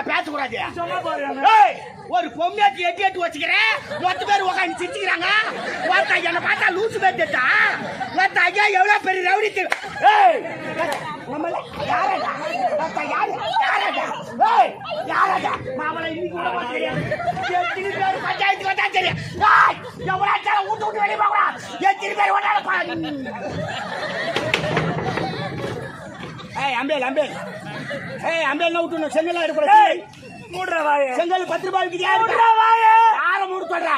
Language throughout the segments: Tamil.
பேசக்கூடாது. ஒரு பொம்மையாச்சு எட்டி எட்டு வச்சுக்கிறேன். மொத்த பேர் உட்காந்து சிரிச்சுக்கிறாங்க. என்ன பார்த்தா லூசு பேர்த்தா ஐயா எவ்வளவு பெரிய ரவுடி பஞ்சாயத்து வந்தா தெரியும். வீட்டு விட்டு வெளியே போகலாம். எத்தனை பேர் அம்பேல் அம்பேல் அம்பேல் விட்டு செங்கல் எடுக்கூடாது. செங்கல் 10 ரூபாய்க்கு யார மூடு சொல்றா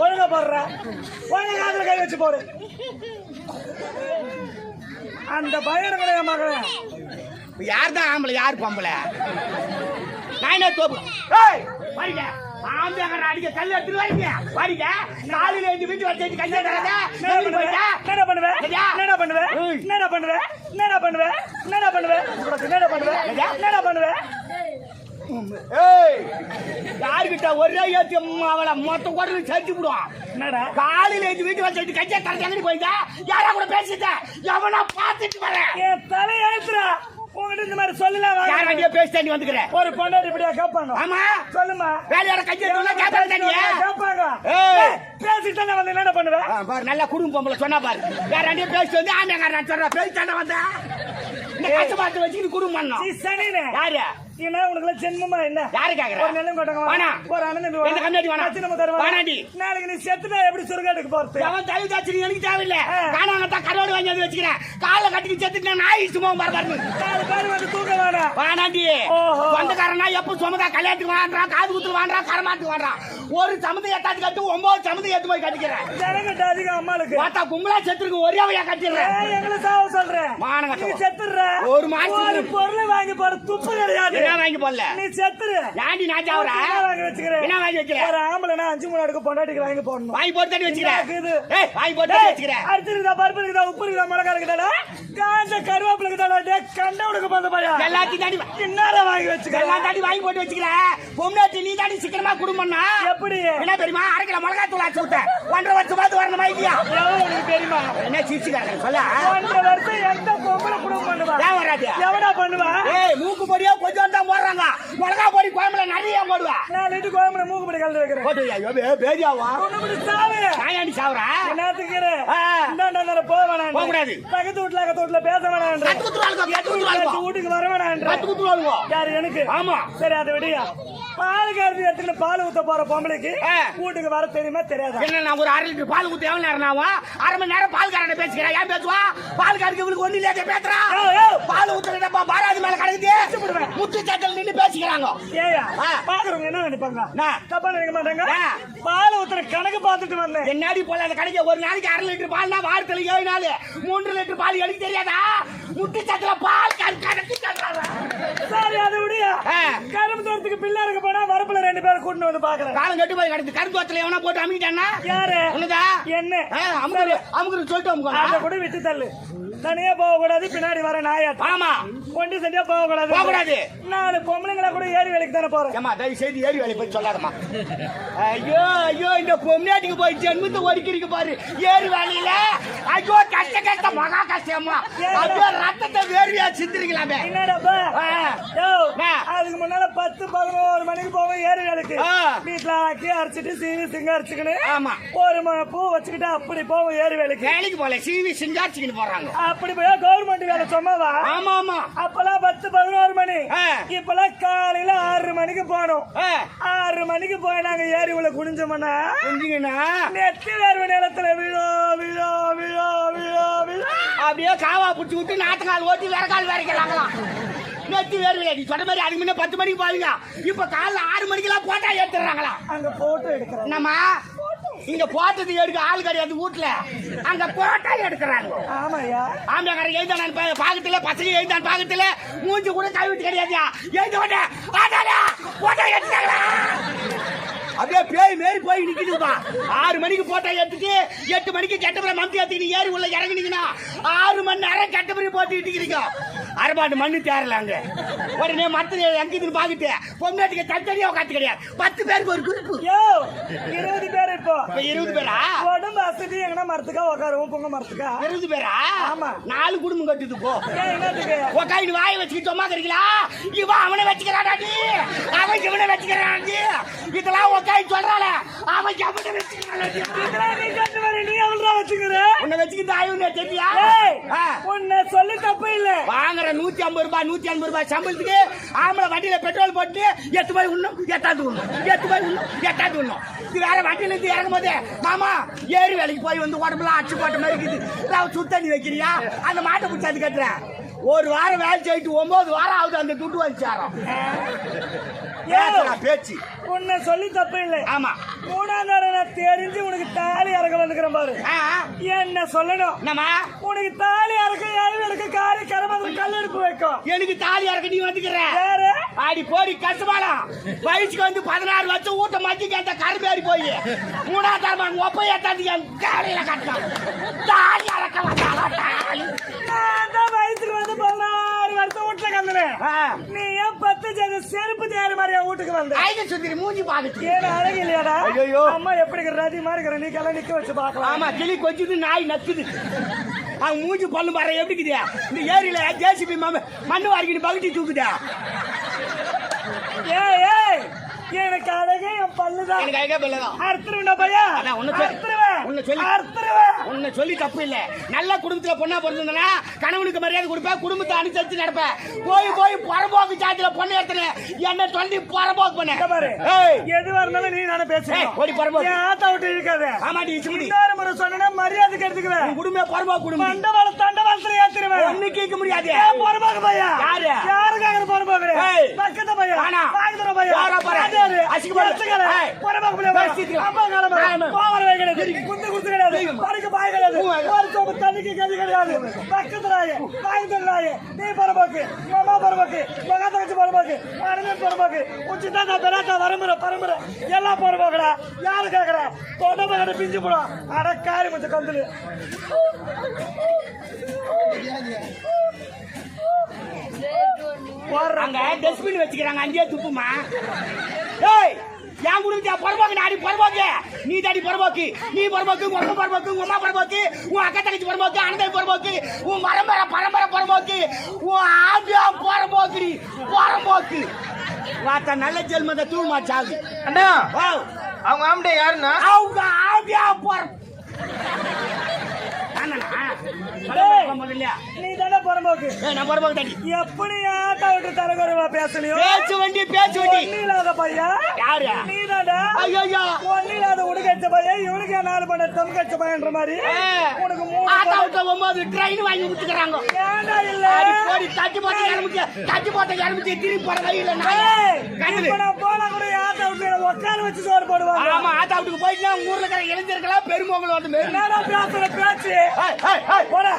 ஒழுங்கா போடுற ஒழுங்காதுல கை வச்சு போடு. அந்த பையன் கிடையாது மகன். யார் தான் ஆம்பளை யார் பொம்பளை? நானே தோப்பு அடிக்க கல் எடுத்துட்டு வரீங்க. வரீங்க காலையில இந்த வீட்டு வச்சு கையை என்ன பண்ணுவேன் என்ன பண்ணுவேன் என்ன பண்ணுவேன் என்ன பண்ணுவேன் என்ன பண்ணுவேன் என்ன பண்ணுவேன் என்ன பண்ணுவேன் யாருக்கிட்ட ஒரே ஏத்தி அவளை மொத்த கூட சேர்த்து விடுவான். என்னடா காலையில இந்த வீட்டு வச்சு கையை தரஞ்சு போயிட்டா யாரா கூட பேசிட்ட எவனா பார்த்துட்டு வரேன். என் தலை எழுத்துறா உங்ககிட்ட இந்த மாதிரி சொல்லலாம். யாராண்டியா பேசி தண்ணி வந்துக்கிறேன். ஒரு பொண்டாட்டி இப்படியா கேட்பாங்க. ஆமா சொல்லுமா வேலையார கையை கேட்பாங்க. பேசிட்டு வந்து என்ன பண்ணுவேன் பாரு. நல்லா குடும்பம் பொம்பளை சொன்னா பாரு. யாராண்டியா பேசி வந்து ஆமையாக்காரன் சொல்ற பேசி தானே வந்தா கஷ்டப்பாட்டு வச்சுக்கிட்டு குடும்பம் பண்ணோம். யாரு உனக்கு ஜென்மமா என்ன யாரு கேக்குற? ஒரு நிலம் கொட்டங்க ஒரு அண்ணன் நாளைக்கு நீ செத்துனா எப்படி சுருகாட்டுக்கு போறது? அவன் தயவு தாச்சு எனக்கு தேவையில்ல. காணாங்கத்தான் கரோடு வாங்கி வந்து வச்சுக்கிறேன். காலை கட்டிக்கு செத்துட்டு நாய் சும்மா பாரு. 4 பேர் வந்து தூக்க வேணாம் வானாண்டி. சொந்தக்காரனா எப்ப சுமதா கல்யாணத்துக்கு வாண்டான் காது குத்து வாண்டான் கரமாத்துக்கு வாண்டான். ஒரு சமந்தை எட்டாச்சு கட்டு 9 சமந்தை ஏத்து போய் கட்டிக்கிறேன். ஜனங்கட்ட அதிகம் அம்மாளுக்கு பார்த்தா கும்பலா செத்துருக்கு ஒரே வழியா கட்டிடுறேன். எங்களை சாவ சொல்றேன் மானங்க செத்துற ஒரு மாசம் ஒரு பொருள் வாங்கி போற துப்பு கிடையாது. வாங்கி போடல நீ செத்துரு. யாண்டி நான் சாவறா வாங்கி வச்சுக்கிறேன். என்ன வாங்கி வைக்கிறேன்? ஒரு ஆம்பளனா 5 மூணு அடுக்கு பொண்டாட்டிக்கு வாங்கி போடணும். வாங்கி போட்டு தண்ணி வச்சுக்கிறேன். ஏய் வாங்கி போட்டு தண்ணி வச்சுக்கிறேன். அரிசி இருக்குதா பருப்பு இருக்குதா உப்பு இருக்குதா மிளகாய் இருக்குதா காஞ்ச கருவேப்பிலை இருக்குதா கண்ட உனக்கு பந்த பையா எல்லாத்தையும் தாண்டி என்னால வாங்கி வச்சுக்கிறேன். எல்லாம் தாண்டி வாங்கி போட்டு வச்சுக்கிறேன். பொம்னாட்டி நீ தாண்டி சீக்கிரமா குடும்பம்னா எப்படி என்ன தெரியுமா? 1/2 கிலோ மிளகாய் தூள் ஆச்சு விட்டேன். 1.5 வருஷம் பார்த்து வரணும் ஐடியா. உனக்கு தெரியுமா? என்ன சிரிச்சுக்காரங்க சொல்ல 1.5 வருஷம் எந்த பொம்பளை குடும்பம் பண்ணுவா? ஏன் வராது? எவடா பண்ணுவா? ஏய் மூக்கு பொடியோ கொஞ்சம் தான் போடுறாங்க. மிளகா பொடி கோயம்புல நிறைய போடுவா. நான் வீட்டு கோயம்புல மூக்கு பொடி கலந்து வைக்கிறேன். போட்டு பேஜாவா சாயாண்டி சாவரா என்னத்துக்கு இந்தாண்ட போக வேணாம் போக கூடாது. பக்கத்து வீட்டுல பேச வேணாம் வீட்டுக்கு வர வேணாம். யாரு எனக்கு? ஆமா சரி அதை விடியா பால் கறந்து எடுத்துக்கிட்டு பால் ஊத்த போற பொம்பளைக்கு வீட்டுக்கு வர தெரியுமா தெரியாது? என்ன நான் ஒரு 1/2 லிட்டர் பால் ஊத்த எவ்வளவு நேரம் ஆகும்? 1/2 மணி நேரம் பால் காரனை பேசுகிறேன். ஏன் பேசுவா? பால் காரனுக்கு இவளுக்கு ஒண்ணு இல்லையா பேசுறா? பால் ஊத்துறப்ப பாராது மேல கலக்குது முத்து சட்டல் நின்று பேசிக்கிறாங்க. ஏயா பாக்குறவங்க என்ன நினைப்பாங்க? தப்பா நினைக்க மாட்டாங்க. பால் ஊத்துற கணக்கு பார்த்துட்டு வந்தேன். என்னாடி போல அந்த கடைக்கு ஒரு நாளைக்கு 1/2 லிட்டர் பால்னா வாரத்துல 7 நாள் 3 லிட்டர் பால் எனக்கு தெரியாதா? முத்து சட்டல பால் கணக்கு சொல்றாங்க. சரி அதை விடியா கரும்பு தோட்டத்துக்கு பிள்ளை இருக்க போனா வரப்புல 2 பேரும் கூட்டிட்டு வந்து பாக்குறேன். காலம் கட்டு போய் கிடக்கு. கரும்பு தோட்டத்துல எவனா போட்டு அமுக்கிட்டானா? யாரு? உனதா என்ன அமுக்கு சொல்லிட்டு அதை கூட விட்டு தள்ளு. தனியா போக கூடாது பின்னாடி வர நாயாட்டம். ஆமா கொண்டு செஞ்சா போக கூடாது. 4 பொம்பளைங்களா கூட ஏரி வேலைக்கு தானே போறேன். ஏமா தயவு செய்து ஏரி வேலை போய் சொல்லாதம்மா. ஐயோ ஐயோ இந்த பொம்னாட்டிக்கு போய் ஜென்மத்தை ஒடுக்கிறீங்க பாரு ஏரி வேலையில. ஐயோ கஷ்ட மகா கஷ்டமா. ஐயோ ரத்தத்தை வேர்வையா சிந்திருக்கலாமே. என்னடாப்பா அதுக்கு முன்னால 10-11 மணிக்கு போவோம் ஏரி வேலைக்கு. வீட்டுல ஆக்கி அரைச்சிட்டு சீவி சிங்காரிச்சுக்கணும். ஆமா ஒரு பூ வச்சுக்கிட்டு அப்படி போவோம் ஏரி வேலைக்கு. வேலைக்கு போல சீவி சிங்காரிச்சுக்கிட்டு போறாங்க. அப்படி போய் கவர்மெண்ட் வேலை சும்மாவா? ஆமா ஆமா அப்பெல்லாம் 10-11 மணி. இப்பெல்லாம் காலையில 6 மணிக்கு போனோம். 6 மணிக்கு போய் நாங்க ஏரி உள்ள குடிஞ்சோம்னா நெத்தி வேர்வை நிலத்துல விழோ விழோ விழோ விழோ விழோ அப்படியே காவா புடிச்சு விட்டு நாட்டுக்கால் ஓட்டி வேற கால் வேறைக்கிறாங்களாம். நெத்தி வேர்வை நீ சொன்ன மாதிரி அதுக்கு முன்ன 10 மணிக்கு போவீங்க. இப்ப காலைல 6 மணிக்கெல்லாம் போட்டா எடுத்துறாங்களா? அங்க போட்டோ எடுக்கிறேன். என்னம்மா இங்க போட்டது எடுக்க ஆள் கிடையாது வீட்டுல. அங்க போட்டா எடுக்கிறாங்க. ஆமாயா ஆம்பளை எழுதான் பாக்கத்துல பசங்க எழுதான் பாக்கத்துல மூஞ்சி கூட கழுவிட்டு கிடையாது. எழுத போட்டா எடுத்தாங்களா? அப்படியே பேய் மாரி போய் நிக்குதுப்பா. 6 மணிக்கு போட்டா எடுத்துட்டு 8 மணிக்கு கெட்டபுரை மம்பி ஏத்திக்கிட்டு ஏறி உள்ள இறங்கினீங்கன்னா 6 மணி நேரம் கெட்டபுரை போட்டு இட்டுக்கிறீங்க. அரபாட்டு மண்ணு தேரலாங்க. உடனே மத்த எங்கிருந்து பாக்கிட்டு பொம்னாட்டிக்கு தனியா உட்காந்து கிடையாது. 10 பேருக்கு ஒரு குரூப். 20 பேர் இப்ப 20 பேரா? உடம்பு அசதி எங்கன்னா மரத்துக்கா உட்காருவோம் பொங்க மரத்துக்கா. 20 பேரா? ஆமா. 4 குடும்பம் கட்டுது போ. என்னத்துக்கு உக்காந்து வாயை வச்சுக்கிட்டு சும்மா இருக்கீங்களா? இவன் அவனை வச்சுக்கிறாடாடி, அவன் இவனை வச்சுக்கிறாடி. இதெல்லாம் உக்காந்து சொல்றாள, அவன் அவனை வச்சுக்கிறாடி. இதெல்லாம் நீ கட்டு வர நீ அவள்தான் வச்சுக்கிற. உன்னை வச்சுக்கிட்டு ஆயுன்னு தெரியா? உன்னை சொல்லி தப்பு இல்ல. வாங்குற 150 ரூபாய் 150 ரூபாய் சம்பளத்துக்கு ஆம்பளை வண்டியில பெட்ரோல் போட்டு 8 போய் உண்ணும் 8 உண்ணும் 8 போய் உண்ணும் 8 உண்ணும். இது வேற வண்டியில இருந்து இறங்கும் போது மாமா ஏறி வேலைக்கு போய் வந்து உடம்புலாம் அச்சு போட்ட மாதிரி இருக்குது, சுத்தண்ணி வைக்கிறியா? அந்த மாட்டை பிடிச்சாது கட்டுறேன். ஒரு வாரம் வேலை செய்யிட்டு 9 வாரம் ஆகுது அந்த துட்டு வந்துச்சாரம். பேச்சு உன்னை சொல்லி தப்பு இல்லை. ஆமா. 3ஆம் தரம் தெரிஞ்சு உனக்கு தாலி இறக்க வந்துக்கிறேன் பாரு. என்ன சொல்லணும்? உனக்கு தாலி இறக்க எனக்கு காரி கரமது கல்லெடுப்பு வைக்கும். எனக்கு தாலி இறக்க நீ வந்துக்கிற ஆடி போடி கட்டுமாடம். வயசுக்கு வந்து 16 வருஷம் ஊட்ட மத்திக்கு அந்த கரும்பேறி போய் 3ஆம் தரம் ஒப்பையா தட்டி காலையில கட்டலாம். தாலி இறக்க வந்தாலும் வயசுக்கு வந்து 16 வருஷம் வீட்டுல கந்தனேன். நீ ஏன் 10 செருப்பு தேர் மாதிரியா வீட்டுக்கு வந்த? சுத்திரி மூஞ்சி பாக்குது. ஏன் அழகு இல்லையாடா? அம்மா எப்படி ரதி மாதிரி இருக்கிற நீ கெல்லாம் நிக்க வச்சு பாக்கலாம். ஆமா, கிளி கொஞ்சது நாய் நக்குது. அவன் மூஞ்சி பல்லு பாரு எப்படி இருக்குதா? இந்த ஏரியில ஜேசிபி மண்ணு வாரிக்கிட்டு பகுட்டி தூக்குதா? ஏய் எனக்கு அழகே என் பல்லுதான். எனக்கு அழகே பல்லுதான். அறுத்துருவேண்டா பையா. உன்னை சொல்லி தப்பு இல்ல. நல்ல குடும்பத்துல பொண்ணா பிறந்தா கணவனுக்கு மரியாதை கொடுப்பேன், குடும்பத்தை அனுசரிச்சு நடப்பேன். போய் போய் புறம்போக்கு சாத்தில பொண்ணு எடுத்துன என்ன சொல்லி புறம்போக்கு பண்ண. எதுவா இருந்தாலும் நீ நானே பேசுறேன். ஓடி புறம்போக்கு ஆத்தா விட்டு இருக்காத. ஆமாடி இச்சுமுடி. இன்னொரு முறை சொன்னா மரியாதைக்கு எடுத்துக்குவேன். குடும்பம் புறம்போக்கு குடும்பம். தண்டவாளத்துல ஏத்துருவேன். ஒண்ணு கேட்க முடியாது. புறம்போக்கு பையா. யாருக்காக புறம்போக்கு? பக்கத்து பையா. வாங்கிற பையா. தண்ணிக்கு கதி கிடையாது. பக்கத்துல நீ பரம்போக்கு, அம்மா பரம்போக்கு, மகாதகச்சு பரம்போக்கு, அண்ணன் பரம்போக்கு, உச்சிதான் பெராட்டா வரமுறை பரம்பரை எல்லாம் பரம்போக்கடா. யாரு கேக்குற? தொண்டை பிஞ்சு போடும். அட காரி மச்ச கந்துல அங்க டஸ்ட்பின் வச்சுக்கிறாங்க, அங்கேயே துப்புமா. ஏய் என் குடும்பத்தை புறம்போக்கு நாடி புறம்போக்கு, நீ தாடி புறம்போக்கு, நீ புறம்போக்கு, உங்க அம்மா புறம்போக்கு, உங்க அம்மா புறம்போக்கு, உன் அக்கா தங்கச்சி புறம்போக்கு, அண்ணன் புறம்போக்கு, உன் பரம்பரை பரம்பரை புறம்போக்கு, உன் ஆபியா புறம்போக்கு, புறம்போக்கு. வாத்த நல்ல ஜெல்மத தூமா சாகு. அண்ணா அவங்க ஆம்பளை யாருன்னா? அவங்க ஆபியா புற நீ தானே புறம்போக்கு. நான் புறம்போக்கு தாடி. எப்படி ஆட்டா விட்டு தலைகுறைவா பேசலையோ? பேச்சு வண்டி பேச்சு வண்டி. இல்லாத பையா யாரு? நீ தானே. ஐயோ ஒன்னு இல்லாத உடுக்கச்ச பையா, இவனுக்கு 4 பண்ண தம் கச்ச பையன்ற மாதிரி உனக்கு 3 ஆட்டா விட்டு 9 ட்ரெயின் வாங்கி விட்டுக்கிறாங்க. ஏண்டா இல்ல போடி தட்டி போட்டு இறமிச்சு, தட்டி போட்டு இறமிச்சு திருப்பி போற வழியில நான் போனா கூட ஆட்டா விட்டு உட்கார வச்சு சோறு போடுவாங்க. ஆமா, ஆட்டா விட்டுக்கு போயிட்டு உங்க ஊர்ல இருக்கிற இளைஞர்களா பெருமோங்கள் வந்து என்னடா பேசுற பேச்சு? போடா.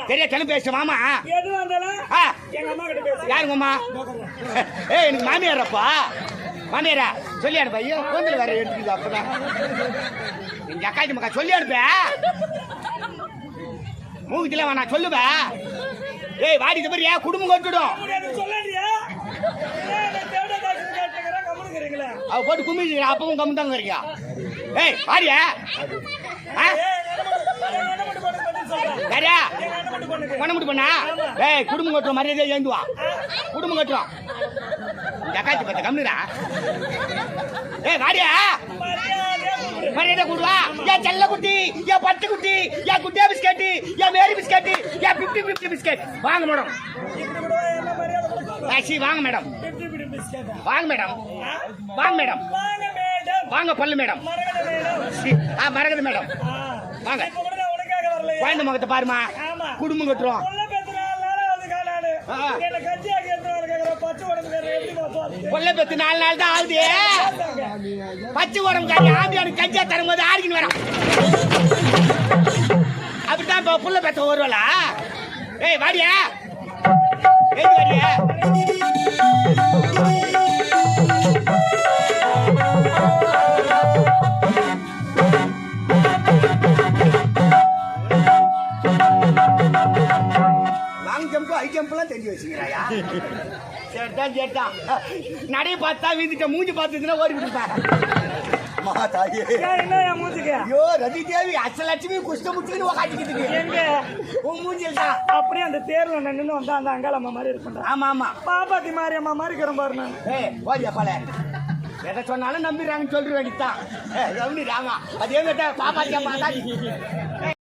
பெரிய கிளம்பி பேச மாமா. எதுவா இருந்தாலும் எங்க அம்மா கிட்ட பேசு. யாருங்க அம்மா? எனக்கு மாமியாரப்பா. மாமியாரா சொல்லி அனுப்ப. ஐயோ கோந்தில் வேற எடுத்துக்குது. அப்பதான் எங்க அக்காச்சி மக்கா சொல்லி அனுப்ப. மூவித்துல நான் சொல்லுவேன். ஏய் வாடி இது மாதிரி குடும்பம் கொட்டுடும். அவ போட்டு கும்மி அப்பவும் கம்மி தாங்க இருக்கியா? ஏய் வாடியா மட்டும் பண்ணா. ஏய் குடும்பம் கட்டுறோம், மரியாதையா ஏந்துவா. குடும்பம் கட்டுறோம். இந்த அக்காச்சி பத்த கம்மிடா. ஏய் வாடியா மரியாதை கூடுவா. என் செல்ல குட்டி, என் பட்டு குட்டி, என் குட்டியா பிஸ்கெட், என் மேரி பிஸ்கெட், என் 50-50 பிஸ்கெட் வாங்க மேடம். வாங்க மேடம், வாங்க மேடம், வாங்க மேடம், வாங்க பல்லு மேடம், மரகத மேடம் வாங்க. குழந்தை முகத்தை பாருமா. குடும்பம் கட்டுறோம். கொல்ல பெத்து 4 நாள் தான் ஆகுது. பச்சை உடம்பு காரி ஆம்பியானு கஞ்சா தரும்போது ஆடிக்கின்னு வரோம். அப்படித்தான் இப்ப புள்ள பெத்த வருவலா. ஏய் வாடியா, ஏய் வாடியா. தெரிஞ்சு வச்சுக்கிறாயா சரிதான் சரிதான் நடைய பார்த்தா வீந்துட்ட மூஞ்சி பார்த்துச்சுன்னா ஓடி விட்டுப்பேன் என்ன என் மூஞ்சிக்கு ஐயோ ரதி தேவி அச்சலட்சுமி குஷ்ட முச்சுன்னு உக்காட்டிக்கிட்டு எங்க உன் மூஞ்சில் தான் அப்படியே அந்த தேர்ல நின்று வந்தா அந்த அங்காளம்மா மாதிரி இருக்கும் ஆமா ஆமா பாப்பாத்தி மாதிரி அம்மா மாதிரி இருக்கிற பாரு நான் ஓடியா பல எதை சொன்னாலும் நம்பிடுறாங்கன்னு சொல்லிட வேண்டியதான் ராமா அதே மாதிரி பாப்பாத்தி அம்மா தான்